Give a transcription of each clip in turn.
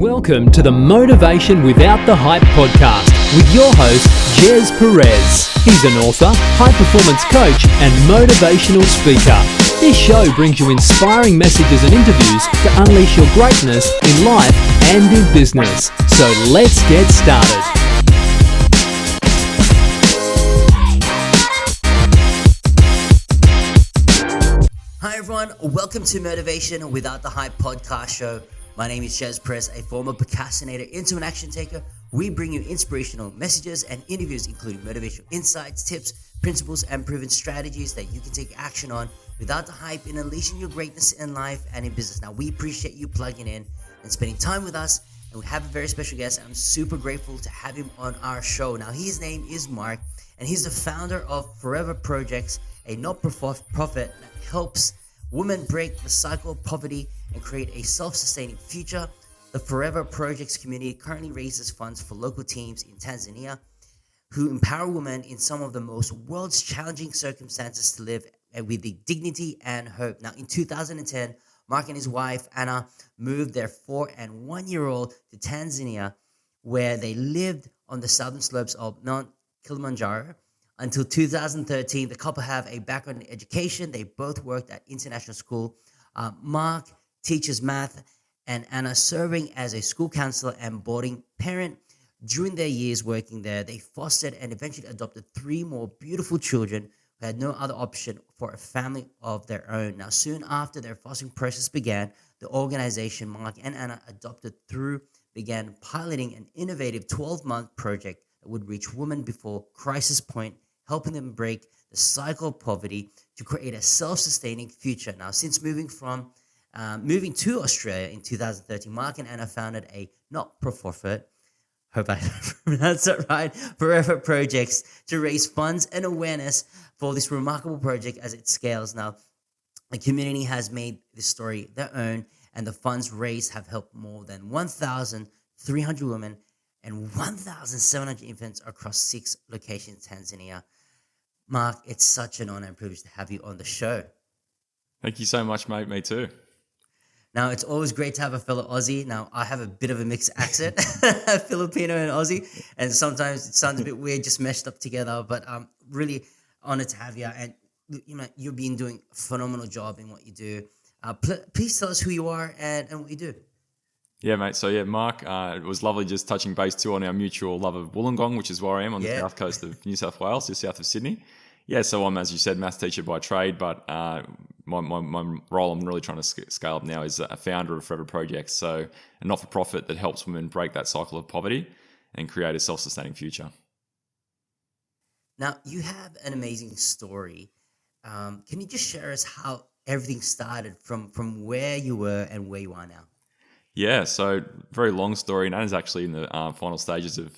Welcome to the Motivation Without the Hype podcast with your host, Gez Perez. He's an author, high-performance coach, and motivational speaker. This show brings you inspiring messages and interviews to unleash your greatness in life and in business. So let's get started. Hi everyone, welcome to Motivation Without the Hype podcast show. My name is Gez Perez, a former procrastinator into an action taker. We bring you inspirational messages and interviews, including motivational insights, tips, principles, and proven strategies that you can take action on without the hype in unleashing your greatness in life and in business. Now, we appreciate you plugging in and spending time with us. And we have a very special guest. I'm super grateful to have him on our show. Now, his name is Mark, and he's the founder of Forever Projects, a not-for-profit that helps women break the cycle of poverty and create a self-sustaining future. The Forever Projects community currently raises funds for local teams in Tanzania who empower women in some of the most world's challenging circumstances to live with the dignity and hope. Now, in 2010, Mark and his wife, Anna, moved their 4 and 1-year-old to Tanzania, where they lived on the southern slopes of Mt Kilimanjaro. Until 2013, the couple have a background in education. They both worked at International School. Mark teaches math, and Anna serving as a school counselor and boarding parent. During their years working there, they fostered and eventually adopted 3 more beautiful children who had no other option for a family of their own. Now, soon after their fostering process began, the organization Mark and Anna adopted through began piloting an innovative 12-month project that would reach women before crisis point, helping them break the cycle of poverty to create a self-sustaining future. Now, since moving to Australia in 2013, Mark and Anna founded a not-for-profit, hope I pronounced it right, Forever Projects, to raise funds and awareness for this remarkable project as it scales. Now, the community has made this story their own, and the funds raised have helped more than 1,300 women and 1,700 infants across 6 locations in Tanzania. Mark, it's such an honor and privilege to have you on the show. Thank you so much, mate. Me too. Now, it's always great to have a fellow Aussie. Now, I have a bit of a mixed accent, Filipino and Aussie, and sometimes it sounds a bit weird, just meshed up together, but I'm really honored to have you, and you've been doing a phenomenal job in what you do. Please tell us who you are and what you do. Yeah, mate. So, Mark, it was lovely just touching base too on our mutual love of Wollongong, which is where I am on the south coast of New South Wales, just south of Sydney. Yeah, so I'm, as you said, maths teacher by trade, but my role I'm really trying to scale up now is a founder of Forever Projects, so a not-for-profit that helps women break that cycle of poverty and create a self-sustaining future. Now, you have an amazing story. Can you just share us how everything started from where you were and where you are now? Yeah, so very long story, and Anna's actually in the final stages of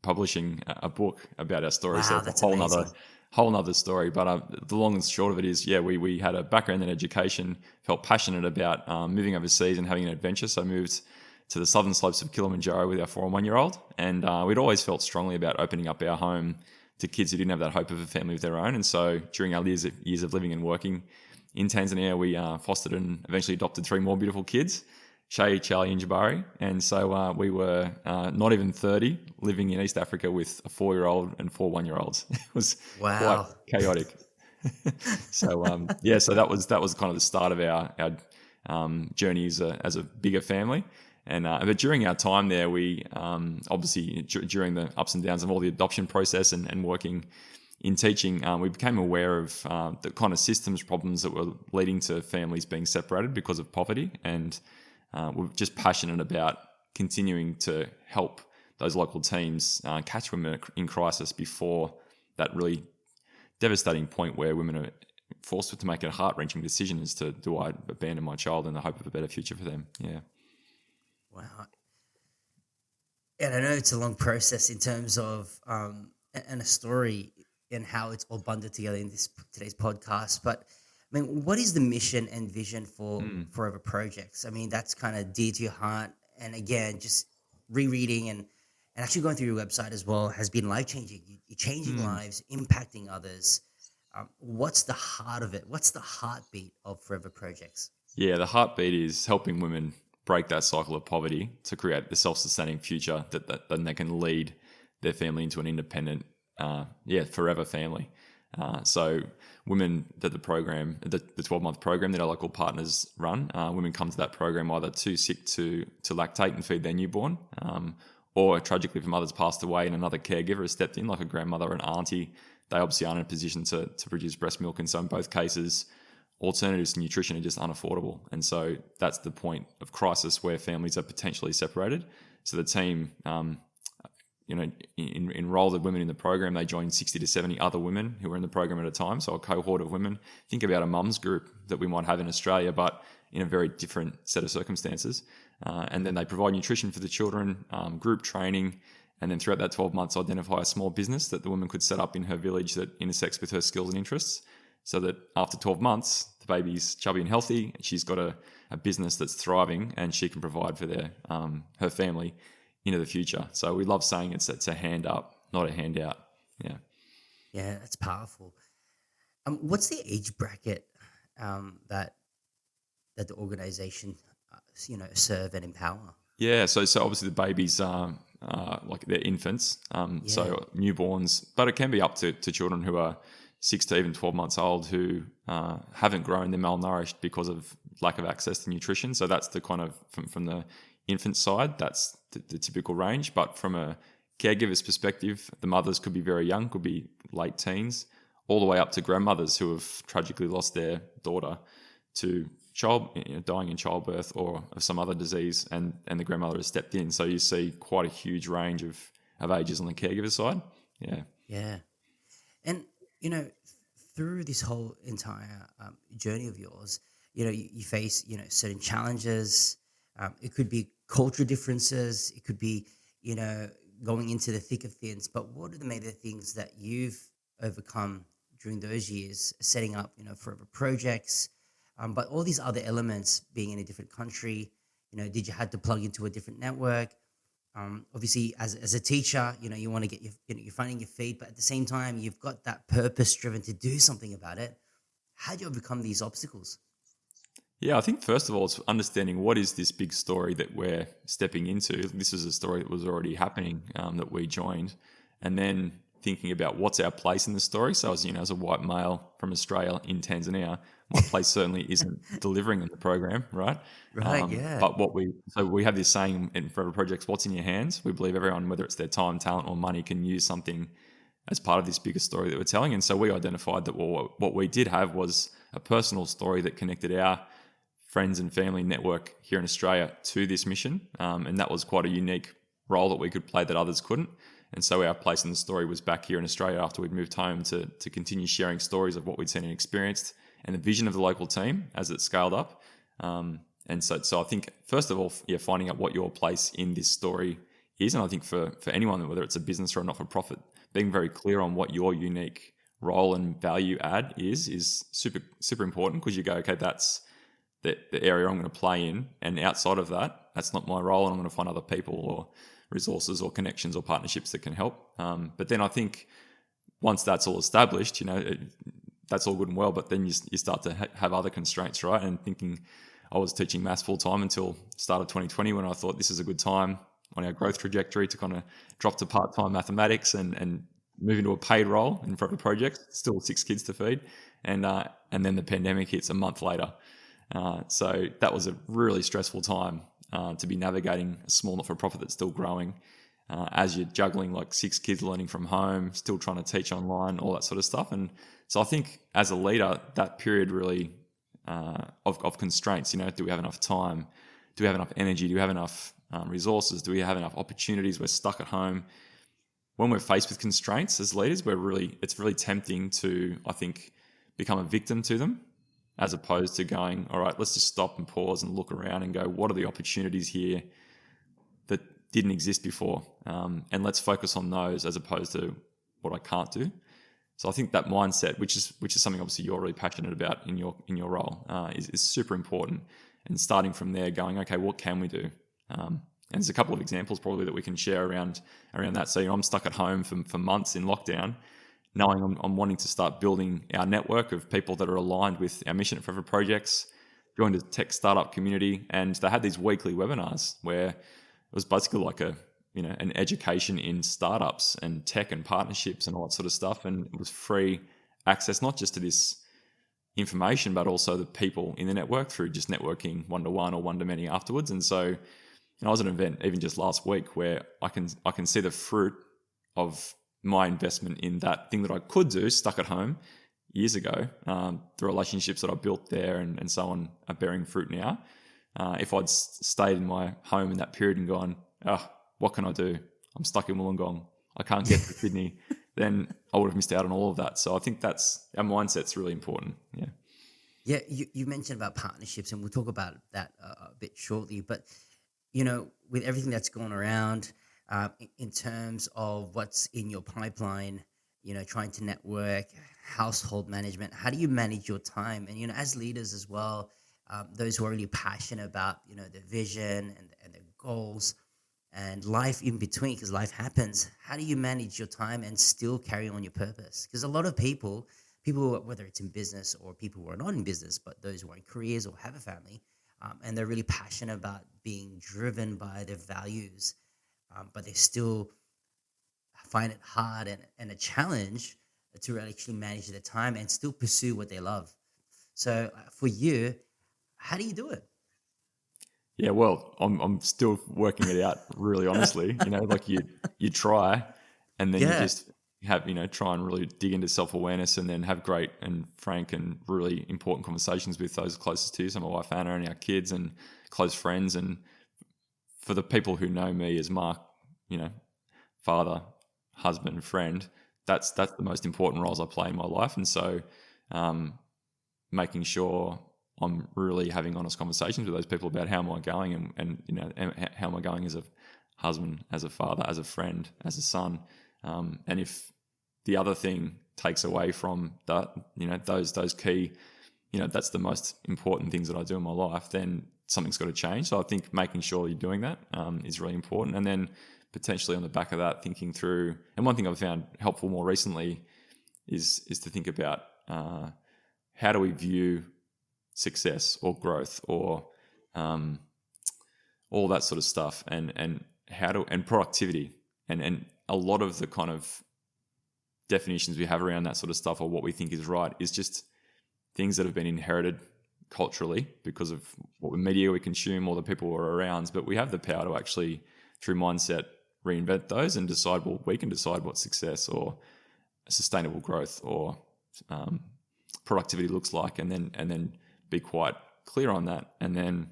publishing a book about our story. Wow, so that's a amazing. whole nother story. But the long and short of it is, we had a background in education, felt passionate about moving overseas and having an adventure. So I moved to the southern slopes of Kilimanjaro with our 4 and 1-year-old, and we'd always felt strongly about opening up our home to kids who didn't have that hope of a family of their own. And so during our years of living and working in Tanzania, we fostered and eventually adopted 3 more beautiful kids, Shay, Charlie, and Jabari. And so we were not even 30, living in East Africa with a 4-year-old and 4 1-year-olds. It was quite chaotic. So that was kind of the start of our journey as a bigger family. And but during our time there, we obviously during the ups and downs of all the adoption process and working in teaching, we became aware of the kind of systems problems that were leading to families being separated because of poverty, and we're just passionate about continuing to help those local teams catch women in crisis before that really devastating point where women are forced to make a heart-wrenching decision as to, do I abandon my child in the hope of a better future for them? Yeah. Wow. And I know it's a long process in terms of and a story and how it's all bundled together in today's podcast, but I mean, what is the mission and vision for Forever Projects? I mean, that's kind of dear to your heart. And again, just rereading and actually going through your website as well has been life-changing. You're changing lives, impacting others. What's the heart of it? What's the heartbeat of Forever Projects? Yeah, the heartbeat is helping women break that cycle of poverty to create the self-sustaining future that then they can lead their family into an independent, forever family. So women that the 12-month program that our local partners run, women come to that program either too sick to lactate and feed their newborn, or tragically, if a mother's passed away and another caregiver has stepped in, like a grandmother or an auntie, they obviously aren't in a position to produce breast milk. And so in both cases, alternatives to nutrition are just unaffordable. And so that's the point of crisis where families are potentially separated. So the team, enroll the women in the program. They join 60 to 70 other women who are in the program at a time. So a cohort of women. Think about a mum's group that we might have in Australia, but in a very different set of circumstances. And then they provide nutrition for the children, group training, and then throughout that 12 months, identify a small business that the woman could set up in her village that intersects with her skills and interests, so that after 12 months, the baby's chubby and healthy, and she's got a business that's thriving, and she can provide for her family into the future. So we love saying it's a hand up, not a handout. Yeah. Yeah, that's powerful. What's the age bracket that the organization serve and empower? Yeah, so obviously the babies are like they're infants, so newborns, but it can be up to children who are 6 to even 12 months old who haven't grown, they're malnourished because of lack of access to nutrition. So that's the kind of, from the infant side, that's the typical range. But from a caregiver's perspective, the mothers could be very young, could be late teens, all the way up to grandmothers who have tragically lost their daughter to dying in childbirth or of some other disease, and the grandmother has stepped in. So you see quite a huge range of ages on the caregiver side. Yeah. Yeah. And, through this whole entire journey of yours, you face, certain challenges. It could be cultural differences. It could be, going into the thick of things. But what are the major things that you've overcome during those years, setting up, forever projects, but all these other elements, being in a different country, did you have to plug into a different network? Obviously, as a teacher, you want to get you're finding your feet, but at the same time, you've got that purpose driven to do something about it. How do you overcome these obstacles? Yeah, I think first of all, it's understanding what is this big story that we're stepping into. This is a story that was already happening, that we joined, and then thinking about what's our place in the story. So as a white male from Australia in Tanzania, my place certainly isn't delivering in the program, right? Right, yeah. But we have this saying in Forever Projects, what's in your hands? We believe everyone, whether it's their time, talent, or money, can use something as part of this bigger story that we're telling. And so we identified that what we did have was a personal story that connected our friends and family network here in Australia to this mission. And that was quite a unique role that we could play that others couldn't. And so our place in the story was back here in Australia after we'd moved home to continue sharing stories of what we'd seen and experienced and the vision of the local team as it scaled up. And so I think, first of all, finding out what your place in this story is. And I think for anyone, whether it's a business or a not-for-profit, being very clear on what your unique role and value add is super, super important, because you go, okay, that's the area I'm going to play in. And outside of that, that's not my role, and I'm going to find other people or resources or connections or partnerships that can help. But then I think once that's all established, that's all good and well, but then you start to have other constraints, right? And thinking, I was teaching maths full time until start of 2020, when I thought this is a good time on our growth trajectory to kind of drop to part-time mathematics and move into a paid role in Forever Projects. Still 6 kids to feed. And then the pandemic hits a month later. So that was a really stressful time to be navigating a small not-for-profit that's still growing, as you're juggling like 6 kids learning from home, still trying to teach online, all that sort of stuff. And so I think as a leader, that period really of constraints, do we have enough time? Do we have enough energy? Do we have enough resources? Do we have enough opportunities? We're stuck at home. When we're faced with constraints as leaders, it's really tempting to, I think, become a victim to them, as opposed to going, all right, let's just stop and pause and look around and go, what are the opportunities here that didn't exist before? And let's focus on those as opposed to what I can't do. So I think that mindset, which is something obviously you're really passionate about in your role, is super important. And starting from there, going, okay, what can we do? And there's a couple of examples probably that we can share around that. So I'm stuck at home for months in lockdown, knowing I'm wanting to start building our network of people that are aligned with our mission at Forever Projects, joined a tech startup community, and they had these weekly webinars where it was basically like an education in startups and tech and partnerships and all that sort of stuff. And it was free access, not just to this information, but also the people in the network through just networking one-to-one or one-to-many afterwards. And so I was at an event even just last week where I can see the fruit of my investment in that thing that I could do stuck at home years ago. The relationships that I built there and so on are bearing fruit now. If I'd stayed in my home in that period and gone, what can I do? I'm stuck in Wollongong. I can't get to Sydney. Then I would have missed out on all of that. So I think that's our mindset's really important. Yeah. Yeah, you mentioned about partnerships, and we'll talk about that a bit shortly. But, with everything that's going around in terms of what's in your pipeline, trying to network, household management, how do you manage your time? And, as leaders as well, those who are really passionate about, their vision and their goals and life in between, because life happens, how do you manage your time and still carry on your purpose? Because a lot of people, whether it's in business or people who are not in business, but those who are in careers or have a family, and they're really passionate about being driven by their values, but they still find it hard and a challenge to actually manage their time and still pursue what they love. So for you, how do you do it? Yeah, well, I'm still working it out, really honestly. Like you try, and then you just have, try and really dig into self-awareness, and then have great and frank and really important conversations with those closest to you. So my wife Anna and our kids and close friends. And for the people who know me as Mark, father, husband, friend, that's the most important roles I play in my life. And so making sure I'm really having honest conversations with those people about how am I going and how am I going as a husband, as a father, as a friend, as a son. And if the other thing takes away from that, those key, that's the most important things that I do in my life, then something's got to change. So I think making sure you're doing that is really important. And then potentially on the back of that, thinking through, and one thing I've found helpful more recently is to think about how do we view success or growth or all that sort of stuff, and productivity and a lot of the kind of definitions we have around that sort of stuff, or what we think is right, is just things that have been inherited culturally because of what media we consume or the people who are around. But we have the power to actually, through mindset, reinvent those and decide, we can decide what success or sustainable growth or productivity looks like, and then be quite clear on that, and then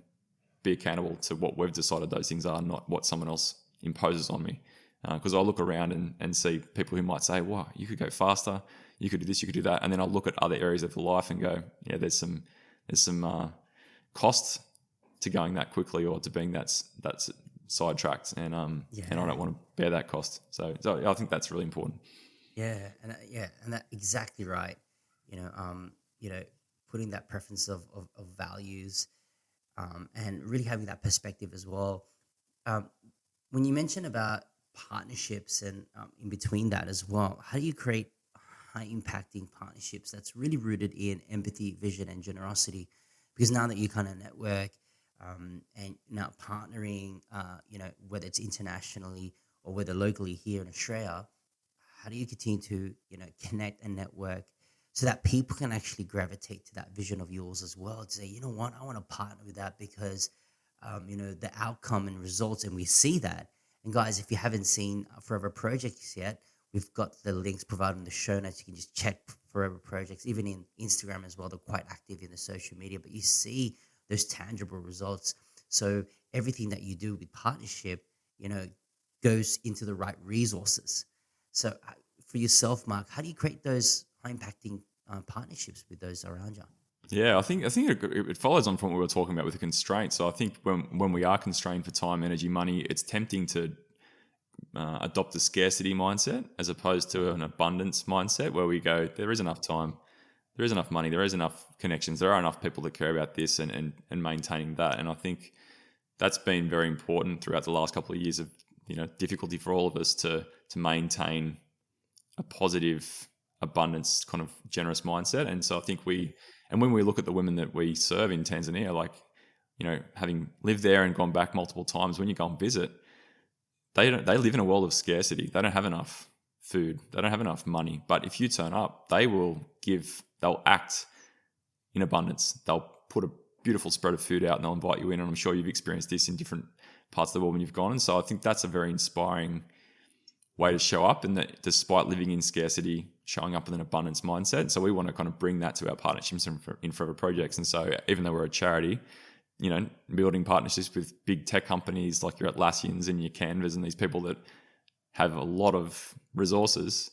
be accountable to what we've decided those things are, not what someone else imposes on me. Because I look around and see people who might say, "Wow, you could go faster, you could do this, you could do that," and then I look at other areas of life and go, "Yeah, there's some costs to going that quickly or to being that's sidetracked, and I don't want to bear that cost." So I think that's really important. Yeah, and that's exactly right. Putting that preference of values, and really having that perspective as well. When you mention about partnerships and in between that as well, how do you create high impacting partnerships that's really rooted in empathy, vision, and generosity? Because now that you kind of network and now partnering, whether it's internationally or whether locally here in Australia, how do you continue to connect and network so that people can actually gravitate to that vision of yours as well, to say, you know what, I want to partner with that because, the outcome and results, and we see that. And guys, if you haven't seen Forever Projects yet, we've got the links provided in the show notes. You can just check Forever Projects, even in Instagram as well. They're quite active in the social media, but you see those tangible results. So everything that you do with partnership, goes into the right resources. So for yourself, Mark, how do you create those high-impacting partnerships with those around you? Yeah, I think it follows on from what we were talking about with the constraints. So I think when we are constrained for time, energy, money, it's tempting to adopt a scarcity mindset as opposed to an abundance mindset, where we go, there is enough time, there is enough money, there is enough connections, there are enough people that care about this, and maintaining that. And I think that's been very important throughout the last couple of years of difficulty for all of us to maintain a positive abundance, kind of generous mindset. And so I think when we look at the women that we serve in Tanzania, like, having lived there and gone back multiple times, when you go and visit, they live in a world of scarcity. They don't have enough food. They don't have enough money. But if you turn up, they'll act in abundance. They'll put a beautiful spread of food out and they'll invite you in. And I'm sure you've experienced this in different parts of the world when you've gone. And so I think that's a very inspiring way to show up, and that despite living in scarcity, showing up with an abundance mindset. So we want to kind of bring that to our partnerships in Forever projects. And so even though we're a charity, building partnerships with big tech companies like your Atlassians and your Canvas and these people that have a lot of resources,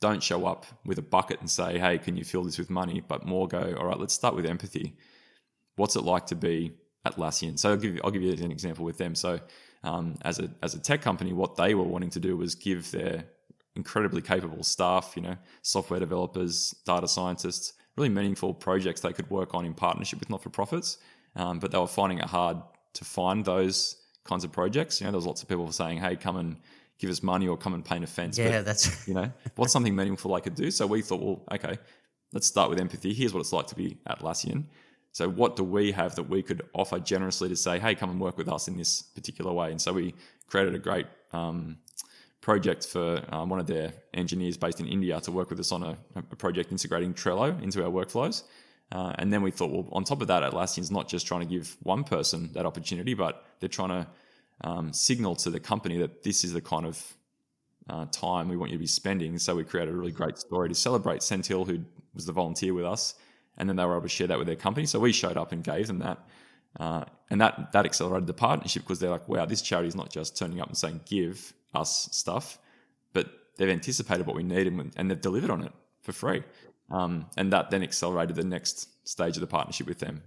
don't show up with a bucket and say, hey, can you fill this with money? But more go, all right, let's start with empathy. What's it like to be Atlassian? So I'll give you an example with them. So as a tech company, what they were wanting to do was give their incredibly capable staff, software developers, data scientists, really meaningful projects they could work on in partnership with not-for-profits. But they were finding it hard to find those kinds of projects. There was lots of people saying, hey, come and give us money or come and paint a fence. Yeah, but, that's what's something meaningful I could do? So we thought, well, okay, let's start with empathy. Here's what it's like to be Atlassian. So what do we have that we could offer generously to say, hey, come and work with us in this particular way? And so we created a great project for one of their engineers based in India to work with us on a project integrating Trello into our workflows. And then we thought, well, on top of that, Atlassian's not just trying to give one person that opportunity, but they're trying to signal to the company that this is the kind of time we want you to be spending. So we created a really great story to celebrate Sentil, who was the volunteer with us, and then they were able to share that with their company. So we showed up and gave them that. And that accelerated the partnership, because they're like, wow, this charity is not just turning up and saying, give us stuff, but they've anticipated what we need and they've delivered on it for free. And that then accelerated the next stage of the partnership with them.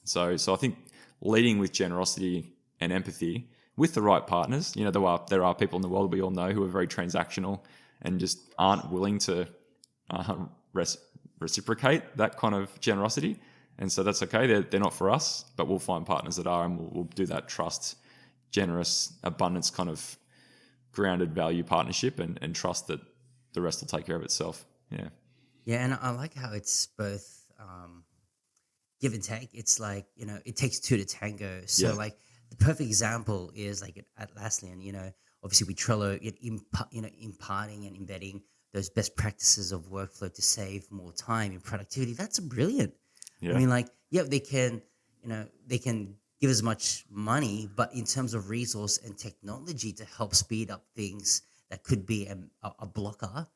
So I think leading with generosity and empathy with the right partners, there are people in the world we all know who are very transactional and just aren't willing to reciprocate that kind of generosity. And so that's okay. They're not for us, but we'll find partners that are, and we'll do that trust, generous, abundance kind of grounded value partnership and trust that the rest will take care of itself. Yeah. Yeah, and I like how it's both give and take. It's like, it takes two to tango. So Yeah. like the perfect example is like at Atlassian, obviously with Trello, imparting and embedding those best practices of workflow to save more time and productivity. That's brilliant. Yeah. I mean, like, yeah, they can give as much money, but in terms of resource and technology to help speed up things that could be a blocker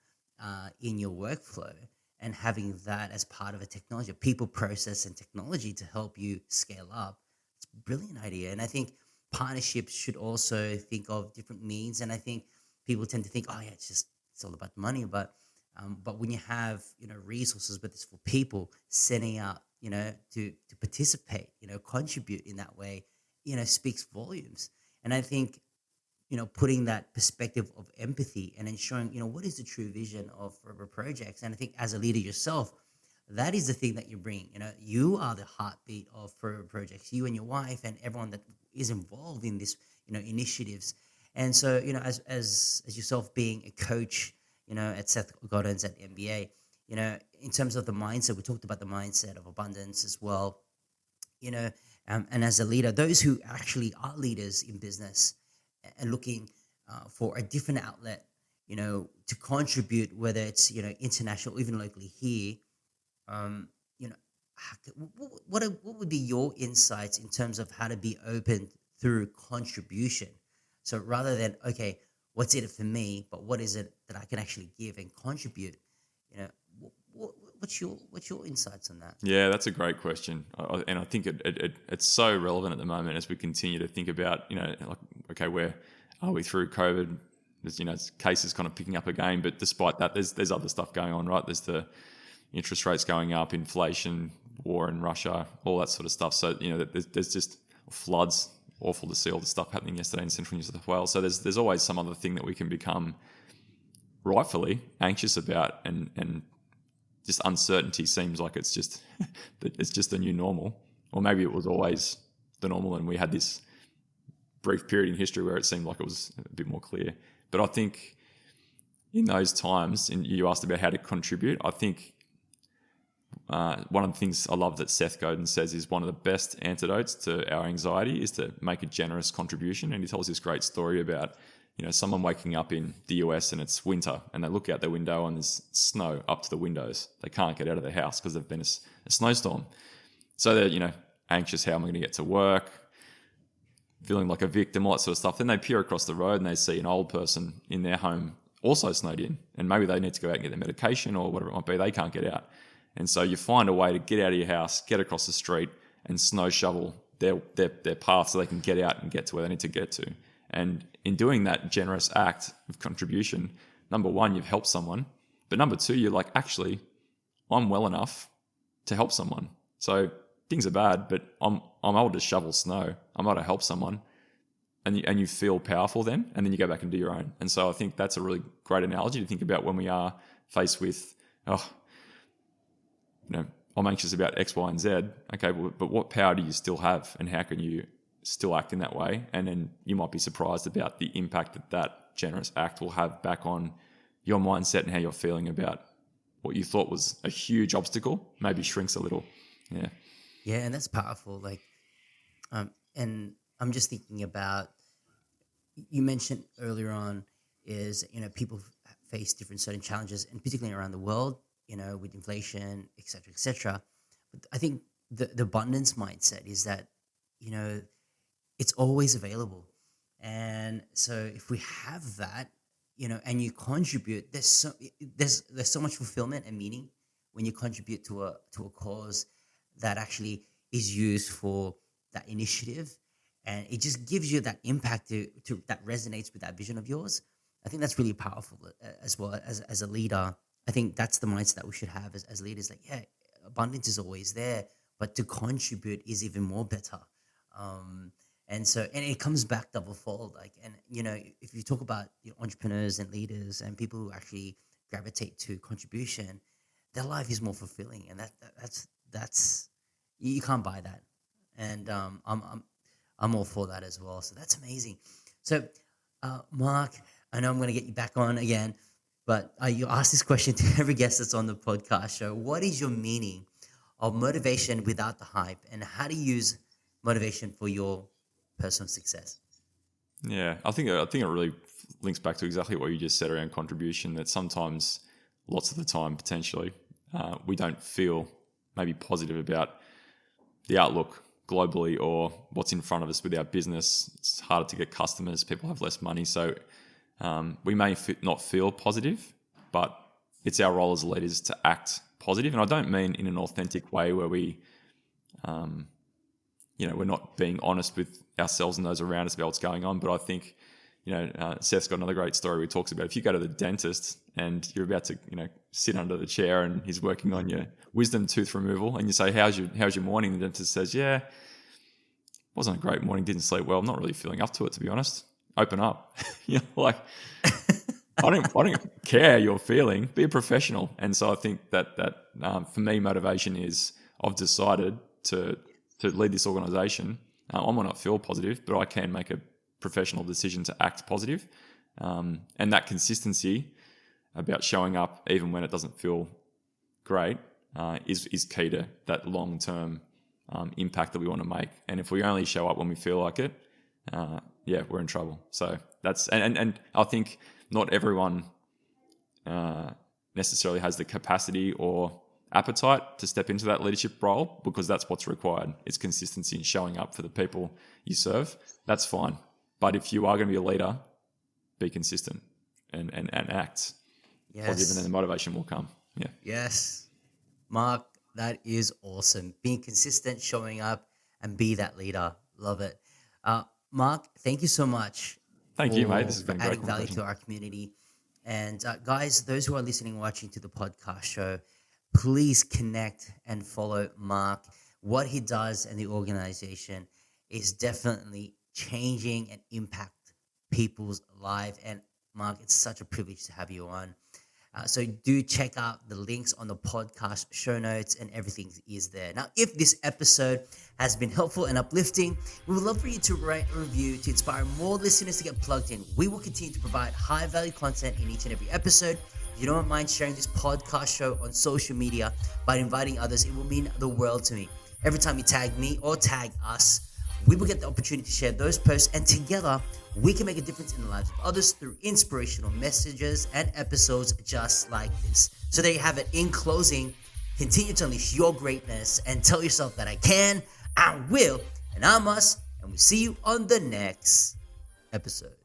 in your workflow, and having that as part of a technology, people, process, and technology to help you scale up, it's a brilliant idea. And I think partnerships should also think of different means. And I think people tend to think, oh yeah, it's all about money, but when you have resources, but it's for people setting out to participate, contribute in that way, speaks volumes. And I think putting that perspective of empathy and ensuring what is the true vision of Forever projects. And I think as a leader yourself, that is the thing that you bring. You are the heartbeat of Forever projects, you and your wife and everyone that is involved in this initiatives. And so as yourself being a coach at Seth Godin's at the MBA, in terms of the mindset, we talked about the mindset of abundance as well, and as a leader, those who actually are leaders in business and looking for a different outlet, to contribute, whether it's, international or even locally here, what would be your insights in terms of how to be open through contribution? So rather than, okay, what's in it for me, but what is it that I can actually give and contribute? What's your insights on that? Yeah, that's a great question, and I think it's so relevant at the moment as we continue to think about, like, okay, where are we through COVID? There's, cases kind of picking up again, but despite that, there's other stuff going on, right? There's the interest rates going up, inflation, war in Russia, all that sort of stuff. So there's just floods. Awful to see all the stuff happening yesterday in central New South Wales. So there's always some other thing that we can become rightfully anxious about, and just uncertainty seems like it's just the new normal, or maybe it was always the normal and we had this brief period in history where it seemed like it was a bit more clear. But I think in those times, and you asked about how to contribute, I think one of the things I love that Seth Godin says is one of the best antidotes to our anxiety is to make a generous contribution. And he tells this great story about, someone waking up in the US and it's winter and they look out their window and there's snow up to the windows. They can't get out of their house because there's been a snowstorm. So they're, anxious, how am I going to get to work? Feeling like a victim, all that sort of stuff. Then they peer across the road and they see an old person in their home also snowed in. And maybe they need to go out and get their medication or whatever it might be. They can't get out. And so you find a way to get out of your house, get across the street and snow shovel their path so they can get out and get to where they need to get to. And in doing that generous act of contribution, number one, you've helped someone. But number two, you're like, actually, I'm well enough to help someone. So things are bad, but I'm able to shovel snow. I'm able to help someone. And you feel powerful then, and then you go back and do your own. And so I think that's a really great analogy to think about when we are faced with, I'm anxious about X, Y, and Z. Okay, but what power do you still have, and how can you still act in that way? And then you might be surprised about the impact that generous act will have back on your mindset and how you're feeling about what you thought was a huge obstacle, maybe shrinks a little. Yeah. Yeah, and that's powerful. And I'm just thinking about, you mentioned earlier on is, people face different certain challenges, and particularly around the world, with inflation, et cetera, et cetera. But I think the abundance mindset is that, it's always available. And so if we have that, and you contribute, there's so much fulfillment and meaning when you contribute to a cause that actually is used for that initiative. And it just gives you that impact to that resonates with that vision of yours. I think that's really powerful as well as a leader. I think that's the mindset that we should have as leaders. Like, yeah, abundance is always there, but to contribute is even more better. And it comes back double fold. If you talk about entrepreneurs and leaders and people who actually gravitate to contribution, their life is more fulfilling, and that's you can't buy that. And I'm all for that as well. So that's amazing. So, Mark, I know I'm going to get you back on again, but you ask this question to every guest that's on the podcast show. What is your meaning of motivation without the hype, and how do you use motivation for your personal success? Yeah, I think it really links back to exactly what you just said around contribution, that sometimes, lots of the time, potentially, we don't feel maybe positive about the outlook globally or what's in front of us with our business. It's harder to get customers. People have less money. So we may not feel positive, but it's our role as leaders to act positive. And I don't mean in an authentic way where we, we're not being honest with ourselves and those around us about what's going on. But I think, Seth's got another great story where he talks about if you go to the dentist and you're about to, sit under the chair and he's working on your wisdom tooth removal and you say, how's your morning? The dentist says, yeah, wasn't a great morning, didn't sleep well, I'm not really feeling up to it, to be honest. Open up. I don't care how you're feeling, be a professional. And so I think that for me, motivation is I've decided to lead this organization. I might not feel positive, but I can make a professional decision to act positive. And that consistency about showing up even when it doesn't feel great is key to that long-term impact that we want to make. And if we only show up when we feel like it, we're in trouble. So that's and I think not everyone necessarily has the capacity or appetite to step into that leadership role, because that's what's required. It's consistency in showing up for the people you serve. That's fine. But if you are going to be a leader, be consistent and act positive, and then the motivation will come. Yeah. Yes. Mark, that is awesome. Being consistent, showing up, and be that leader. Love it. Mark, thank you so much. Thank you, mate. This has been a great adding value conversation to our community. And guys, those who are listening and watching to the podcast show, please connect and follow Mark. What he does and the organization is definitely changing and impact people's lives. And Mark, it's such a privilege to have you on. So do check out the links on the podcast show notes, and everything is there. Now, if this episode has been helpful and uplifting, we would love for you to write a review to inspire more listeners to get plugged in. We will continue to provide high value content in each and every episode. If you don't mind sharing this podcast show on social media by inviting others, it will mean the world to me. Every time you tag me or tag us, we will get the opportunity to share those posts, and together we can make a difference in the lives of others through inspirational messages and episodes just like this. So there you have it. In closing, continue to unleash your greatness and tell yourself that I can, I will, and I must, and we'll see you on the next episode.